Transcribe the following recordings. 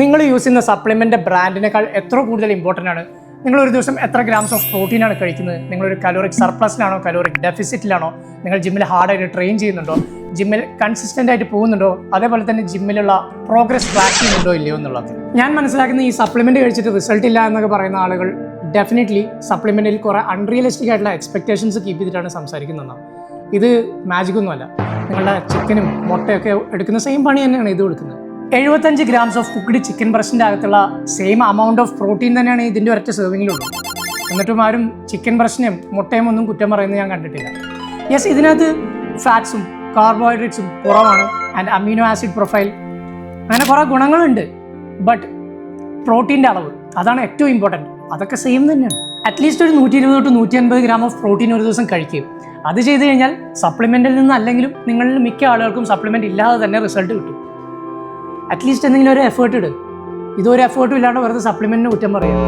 നിങ്ങൾ യൂസ് ചെയ്യുന്ന സപ്ലിമെൻ്റ് ബ്രാൻഡിനേക്കാൾ എത്ര കൂടുതൽ ഇമ്പോർട്ടൻ്റ് ആണ് നിങ്ങൾ ഒരു ദിവസം എത്ര ഗ്രാംസ് ഓഫ് പ്രോട്ടീനാണ് കഴിക്കുന്നത്, നിങ്ങളൊരു കലോറിക് സർപ്ലസിലാണോ കലോറിക് ഡെഫിസിറ്റിലാണോ, നിങ്ങൾ ജിമ്മിൽ ഹാർഡായിട്ട് ട്രെയിൻ ചെയ്യുന്നുണ്ടോ, ജിമ്മിൽ കൺസിസ്റ്റൻ്റ് ആയിട്ട് പോകുന്നുണ്ടോ, അതേപോലെ തന്നെ ജിമ്മിലുള്ള പ്രോഗ്രസ് ട്രാക്ക് ചെയ്യുന്നുണ്ടോ ഇല്ലയോ എന്നുള്ളത്. ഞാൻ മനസ്സിലാക്കുന്ന ഈ സപ്ലിമെൻ്റ് കഴിച്ചിട്ട് റിസൾട്ട് ഇല്ല എന്നൊക്കെ പറയുന്ന ആളുകൾ ഡെഫിനറ്റ്ലി സപ്ലിമെൻറ്റിൽ കുറേ അൺറിയലിസ്റ്റിക് ആയിട്ടുള്ള എക്സ്പെക്ടേഷൻസ് കീപ്പ് ചെയ്തിട്ടാണ് സംസാരിക്കുന്നതെന്നാണ്. ഇത് മാജിക്കൊന്നുമല്ല. നിങ്ങളുടെ ചിക്കനും മുട്ടയൊക്കെ എടുക്കുന്ന സെയിം പണി തന്നെയാണ് ഇത് കൊടുക്കുന്നത്. 75 ഗ്രാംസ് ഓഫ് കുക്ക്ഡ് ചിക്കൻ ബ്രസ്റ്റിൻ്റെ അകത്തുള്ള സെയിം എമൗണ്ട് ഓഫ് പ്രോട്ടീൻ തന്നെയാണ് ഇതിൻ്റെ ഒരൊറ്റ സെർവിങ്ങിലുള്ളത്. എന്നിട്ടും ആരും ചിക്കൻ ബ്രസ്റ്റിനെയും മുട്ടയും ഒന്നും കുറ്റം പറയുന്നത് ഞാൻ കണ്ടിട്ടില്ല. യെസ്, ഇതിനകത്ത് ഫാറ്റ്സും കാർബോഹൈഡ്രേറ്റ്സും കുറവാണ് ആൻഡ് അമീനോ ആസിഡ് പ്രൊഫൈൽ അങ്ങനെ കുറേ ഗുണങ്ങളുണ്ട്. ബട്ട് പ്രോട്ടീൻ്റെ അളവ് അതാണ് ഏറ്റവും ഇമ്പോർട്ടൻറ്റ്. അതൊക്കെ സെയിം തന്നെയാണ്. അറ്റ്ലീസ്റ്റ് ഒരു 120 to 150 ഗ്രാം ഓഫ് പ്രോട്ടീൻ ഒരു ദിവസം കഴിക്കും. അത് ചെയ്ത് കഴിഞ്ഞാൽ സപ്ലിമെൻറ്റിൽ നിന്ന് അല്ലെങ്കിലും നിങ്ങളിൽ മിക്ക ആളുകൾക്കും സപ്ലിമെൻറ്റ് ഇല്ലാതെ തന്നെ റിസൾട്ട് കിട്ടും. അറ്റ്ലീസ്റ്റ് എന്തെങ്കിലും ഒരു എഫേർട്ട് ഇടും. ഇതൊരു എഫേർട്ടും ഇല്ലാണ്ട് വെറുതെ സപ്ലിമെൻറ്റിന് കുറ്റം പറയാം.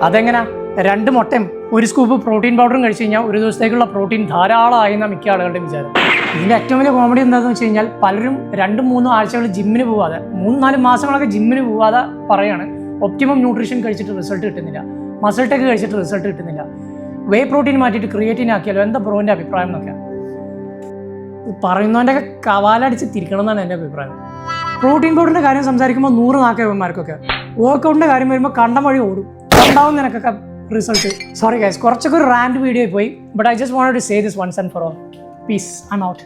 അതെങ്ങനെ 2 മുട്ടയും 1 സ്കൂപ്പ് പ്രോട്ടീൻ പൗഡറും കഴിച്ച് കഴിഞ്ഞാൽ ഒരു ദിവസത്തേക്കുള്ള പ്രോട്ടീൻ ധാരാളമായി എന്നാണ് മിക്ക ആളുകളുടെ വിചാരം. ഇതിൻ്റെ ഏറ്റവും വലിയ കോമഡി എന്താണെന്ന് വെച്ച് കഴിഞ്ഞാൽ പലരും 2-3 ആഴ്ചകൾ ജിമ്മിന് പോവാതെ 3-4 മാസങ്ങളൊക്കെ ജിമ്മിന് പോവാതെ പറയാണ് ഒപ്റ്റിമം ന്യൂട്രീഷൻ കഴിച്ചിട്ട് റിസൾട്ട് കിട്ടുന്നില്ല, മസിൽ ടെക്ക് കഴിച്ചിട്ട് റിസൾട്ട് കിട്ടുന്നില്ല, വേ പ്രോട്ടീൻ മാറ്റിയിട്ട് ക്രിയേറ്റീൻ ആക്കിയാലോ, എന്താ ബ്രോൻ്റെ അഭിപ്രായം എന്നൊക്കെ പറയുന്നവൻ്റെ കവാലടിച്ച് തിരിക്കണം എന്നാണ് എൻ്റെ അഭിപ്രായം. പ്രോട്ടീൻ പൗഡറിൻ്റെ കാര്യം സംസാരിക്കുമ്പോൾ 100 നാക്കന്മാർക്കൊക്കെ വർക്കൗട്ടിൻ്റെ കാര്യം വരുമ്പോൾ കണ്ടം വഴി ഓടും. ഉണ്ടാവും നിനക്കൊക്കെ റിസൾട്ട്. സോറി ഗൈസ്, കുറച്ചൊക്കെ ഒരു റാൻഡ് വീഡിയോ പോയി. But I just wanted to say this once and for all. Peace, I am out.